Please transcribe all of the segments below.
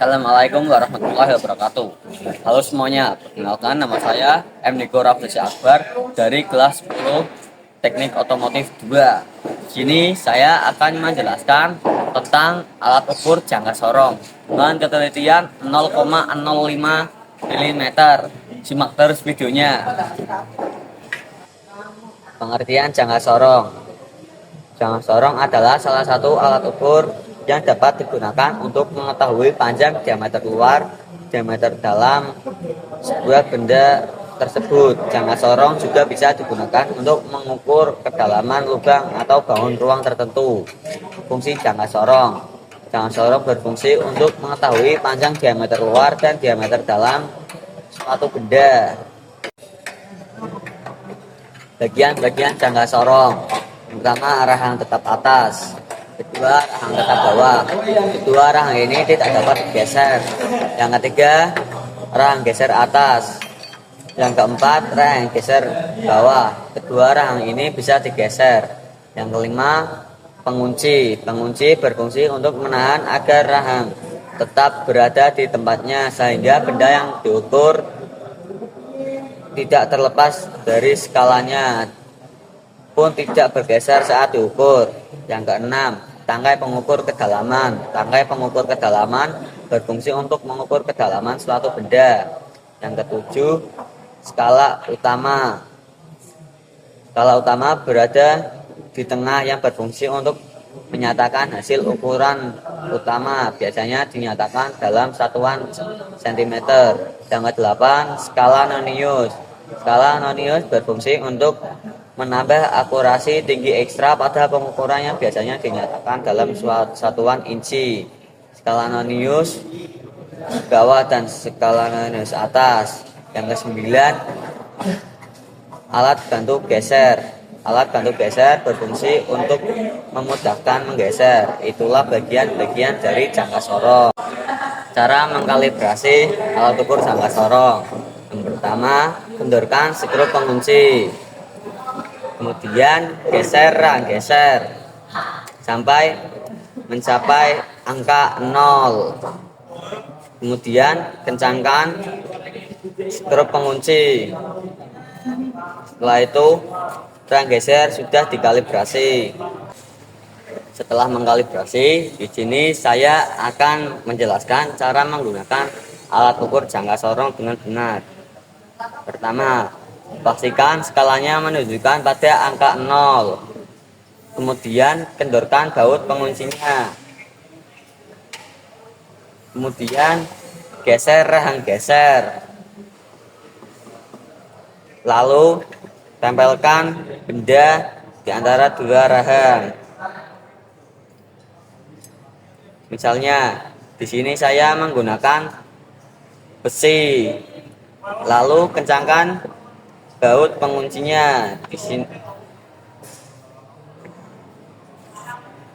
Assalamualaikum warahmatullahi wabarakatuh. Halo semuanya, perkenalkan nama saya M. Niko Rafdzi Akbar dari kelas 10 Teknik Otomotif 2. Di sini saya akan menjelaskan tentang alat ukur jangka sorong dengan ketelitian 0,05 mm. Simak terus videonya. Pengertian jangka sorong. Jangka sorong adalah salah satu alat ukur yang dapat digunakan untuk mengetahui panjang diameter luar, diameter dalam sebuah benda tersebut. Jangka sorong juga bisa digunakan untuk mengukur kedalaman lubang atau bangun ruang tertentu. Fungsi jangka sorong. Jangka sorong berfungsi untuk mengetahui panjang diameter luar dan diameter dalam suatu benda. Bagian-bagian jangka sorong. Pertama, rahang tetap atas. Kedua, rahang tetap bawah. Kedua, rahang ini tidak dapat digeser. Yang ketiga, rahang geser atas. Yang keempat, rahang geser bawah. Kedua, rahang ini bisa digeser. Yang kelima, pengunci. Pengunci berfungsi untuk menahan agar rahang tetap berada di tempatnya sehingga benda yang diukur tidak terlepas dari skalanya pun tidak bergeser saat diukur. Yang keenam, tangkai pengukur kedalaman. Tangkai pengukur kedalaman berfungsi untuk mengukur kedalaman suatu benda. Yang ketujuh, skala utama. Skala utama berada di tengah yang berfungsi untuk menyatakan hasil ukuran utama, biasanya dinyatakan dalam satuan cm. Yang kedelapan, skala nonius. Skala nonius berfungsi untuk menambah akurasi tinggi ekstra pada pengukuran yang biasanya dinyatakan dalam satuan inci. Skala nonius bawah dan skala nonius atas. Yang kesembilan, alat bantu geser. Alat bantu geser berfungsi untuk memudahkan menggeser. Itulah bagian-bagian dari jangka sorong. Cara mengkalibrasi alat ukur jangka sorong. Yang pertama, kendorkan skru pengunci. Kemudian geser sampai mencapai angka 0. Kemudian kencangkan skru pengunci. Setelah itu rang geser sudah dikalibrasi. Setelah mengkalibrasi, di sini saya akan menjelaskan cara menggunakan alat ukur jangka sorong dengan benar. Pertama, pastikan skalanya menunjukkan pada angka 0. Kemudian kendorkan baut penguncinya. Kemudian geser rahang geser. Lalu tempelkan benda di antara dua rahang. Misalnya di sini saya menggunakan besi. Lalu kencangkan baut penguncinya di sini.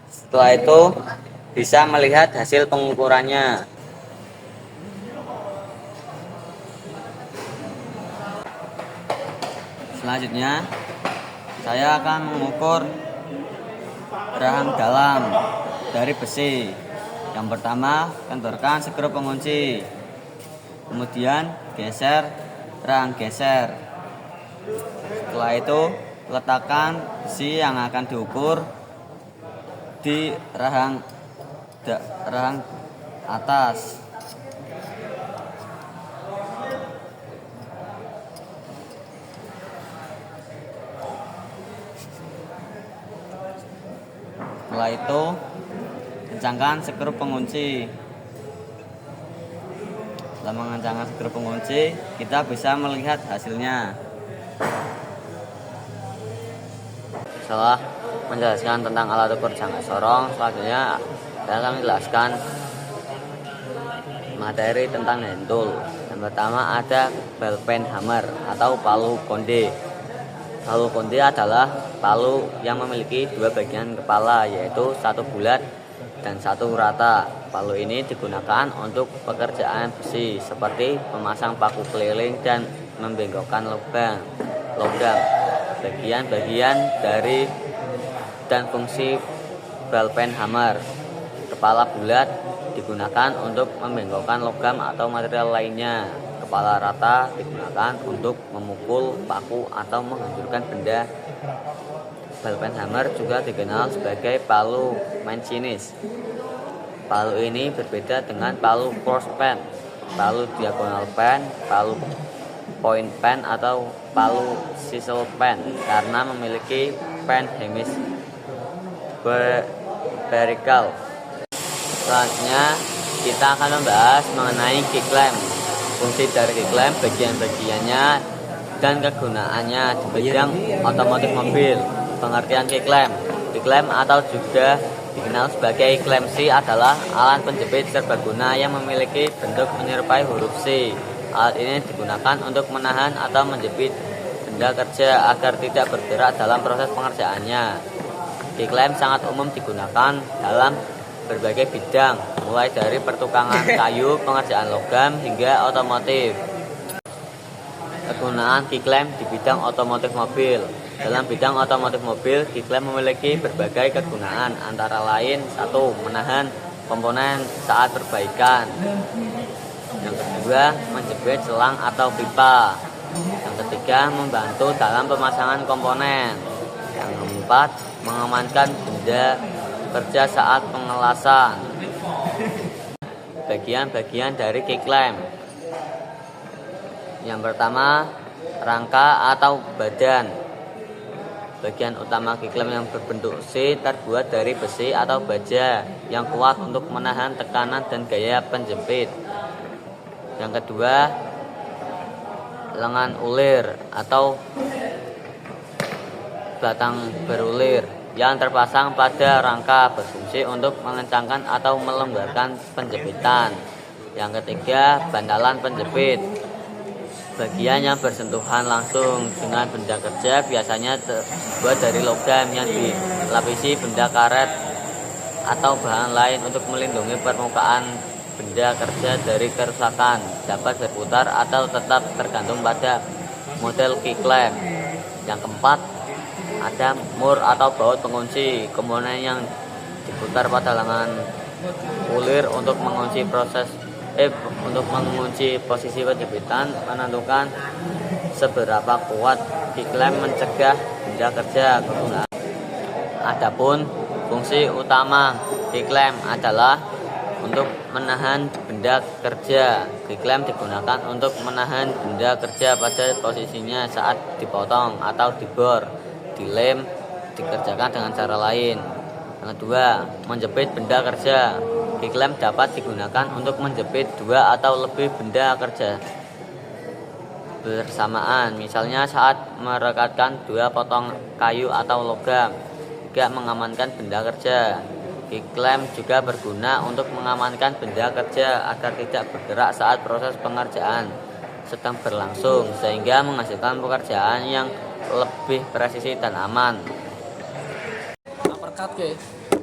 Setelah itu bisa melihat hasil pengukurannya. Selanjutnya saya akan mengukur rahang dalam dari besi. Yang pertama, kendorkan skru pengunci. Kemudian geser rahang geser. Setelah itu letakkan besi yang akan diukur di rahang atas. Setelah itu kencangkan skru pengunci. Setelah mengencangkan skru pengunci, kita bisa melihat hasilnya. Setelah menjelaskan tentang alat ukur jangka sorong, selanjutnya saya akan menjelaskan materi tentang hand tool. Yang pertama ada ballpen hammer atau palu konde. Palu konde adalah palu yang memiliki dua bagian kepala, yaitu satu bulat dan satu rata. Palu ini digunakan untuk pekerjaan besi seperti memasang paku keliling dan membengkokkan logam. Bagian-bagian dari dan fungsi ballpen hammer. Kepala bulat digunakan untuk membengkokkan logam atau material lainnya. Kepala rata digunakan untuk memukul, paku, atau menghancurkan benda. Ballpen hammer juga dikenal sebagai palu Manchinis. Palu ini berbeda dengan palu cross pen, palu diagonal pen, palu point pen, atau palu sisal pen karena memiliki pen hemispherical. Selanjutnya kita akan membahas mengenai kick-clamp. Fungsi dari kick-clamp, bagian-bagiannya, dan kegunaannya di bidang otomotif mobil. Pengertian kick-clamp. Kick-clamp atau juga dikenal sebagai clamp C adalah alat penjepit serbaguna yang memiliki bentuk menyerupai huruf C. Alat ini digunakan untuk menahan atau menjepit benda kerja agar tidak bergerak dalam proses pengerjaannya. Kick-clamp sangat umum digunakan dalam berbagai bidang, mulai dari pertukangan kayu, pengerjaan logam, hingga otomotif. Kegunaan kick-clamp di bidang otomotif mobil. Dalam bidang otomotif mobil, kick-clamp memiliki berbagai kegunaan, antara lain: 1. Menahan komponen saat perbaikan. Yang kedua, menjepit selang atau pipa. Yang ketiga, membantu dalam pemasangan komponen. Yang keempat, mengamankan benda kerja saat pengelasan. Bagian-bagian dari kick-clamp. Yang pertama, rangka atau badan. Bagian utama kick-clamp yang berbentuk C terbuat dari besi atau baja yang kuat untuk menahan tekanan dan gaya penjepit. Yang kedua, lengan ulir atau batang berulir yang terpasang pada rangka, berfungsi untuk mengencangkan atau melonggarkan penjepitan. Yang ketiga, bantalan penjepit. Bagian yang bersentuhan langsung dengan benda kerja biasanya terbuat dari logam yang dilapisi benda karet atau bahan lain untuk melindungi permukaan benda kerja dari kerusakan. Dapat berputar atau tetap tergantung pada model kick-clamp. Yang keempat, ada mur atau baut pengunci. Komponen yang diputar pada lengan ulir untuk mengunci posisi penjepitan, menentukan seberapa kuat kick-clamp mencegah benda kerja. Adapun fungsi utama kick-clamp adalah untuk menahan benda kerja. Kick-clamp digunakan untuk menahan benda kerja pada posisinya saat dipotong atau dibor, dilem, dikerjakan dengan cara lain. Yang kedua, menjepit benda kerja. Kick-clamp dapat digunakan untuk menjepit 2 atau lebih benda kerja bersamaan, misalnya saat merekatkan 2 potong kayu atau logam. Juga mengamankan benda kerja. Kick-clamp juga berguna untuk mengamankan benda kerja agar tidak bergerak saat proses pengerjaan sedang berlangsung, sehingga menghasilkan pekerjaan yang lebih presisi dan aman.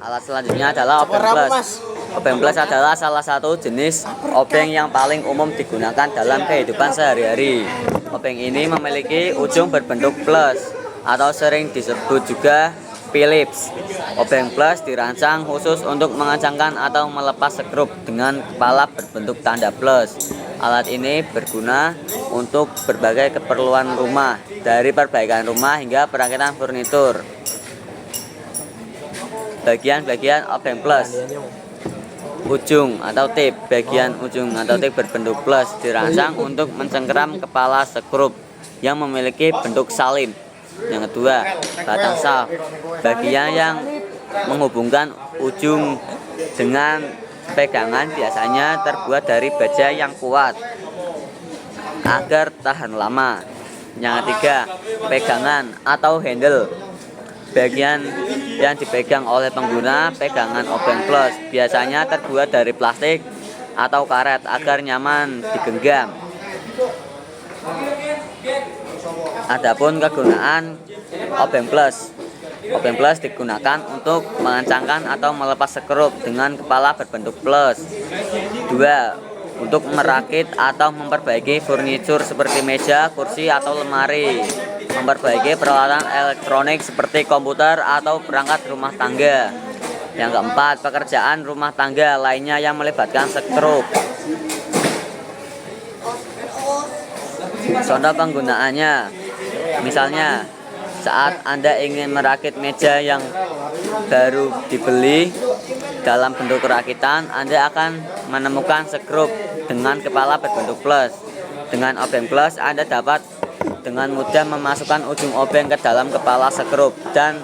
Alat selanjutnya adalah obeng plus. Obeng plus adalah salah satu jenis obeng yang paling umum digunakan dalam kehidupan sehari-hari. Obeng ini memiliki ujung berbentuk plus atau sering disebut juga Phillips. Obeng plus dirancang khusus untuk mengencangkan atau melepas skrup dengan kepala berbentuk tanda plus. Alat ini berguna untuk berbagai keperluan rumah, dari perbaikan rumah hingga perakitan furnitur. Bagian-bagian obeng plus. Ujung atau tip. Bagian ujung atau tip berbentuk plus dirancang untuk mencengkeram kepala skrup yang memiliki bentuk salim. Yang kedua, batang shaft. Bagian yang menghubungkan ujung dengan pegangan biasanya terbuat dari baja yang kuat agar tahan lama. Yang ketiga, pegangan atau handle. Bagian yang dipegang oleh pengguna pegangan obeng plus biasanya terbuat dari plastik atau karet agar nyaman digenggam. Adapun kegunaan obeng plus. Obeng plus digunakan untuk mengencangkan atau melepas skrup dengan kepala berbentuk plus. 2. Untuk merakit atau memperbaiki furnitur seperti meja, kursi, atau lemari. Memperbaiki peralatan elektronik seperti komputer atau perangkat rumah tangga. Yang keempat, pekerjaan rumah tangga lainnya yang melibatkan skrup. Contoh penggunaannya, misalnya saat Anda ingin merakit meja yang baru dibeli dalam bentuk rakitan, Anda akan menemukan skrup dengan kepala berbentuk plus. Dengan obeng plus, Anda dapat dengan mudah memasukkan ujung obeng ke dalam kepala skrup dan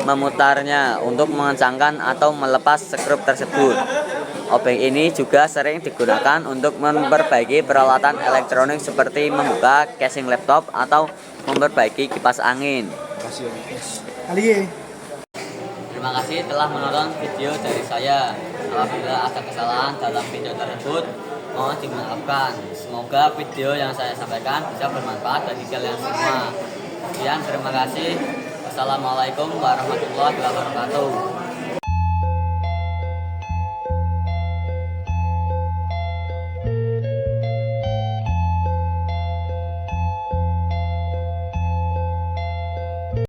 memutarnya untuk mengencangkan atau melepas skrup tersebut. Obeng ini juga sering digunakan untuk memperbaiki peralatan elektronik seperti membuka casing laptop atau memperbaiki kipas angin. Terima kasih telah menonton video dari saya. Apabila ada kesalahan dalam video tersebut, mohon dimaafkan. Semoga video yang saya sampaikan bisa bermanfaat bagi kalian semua. Sekian, terima kasih. Wassalamualaikum warahmatullahi wabarakatuh.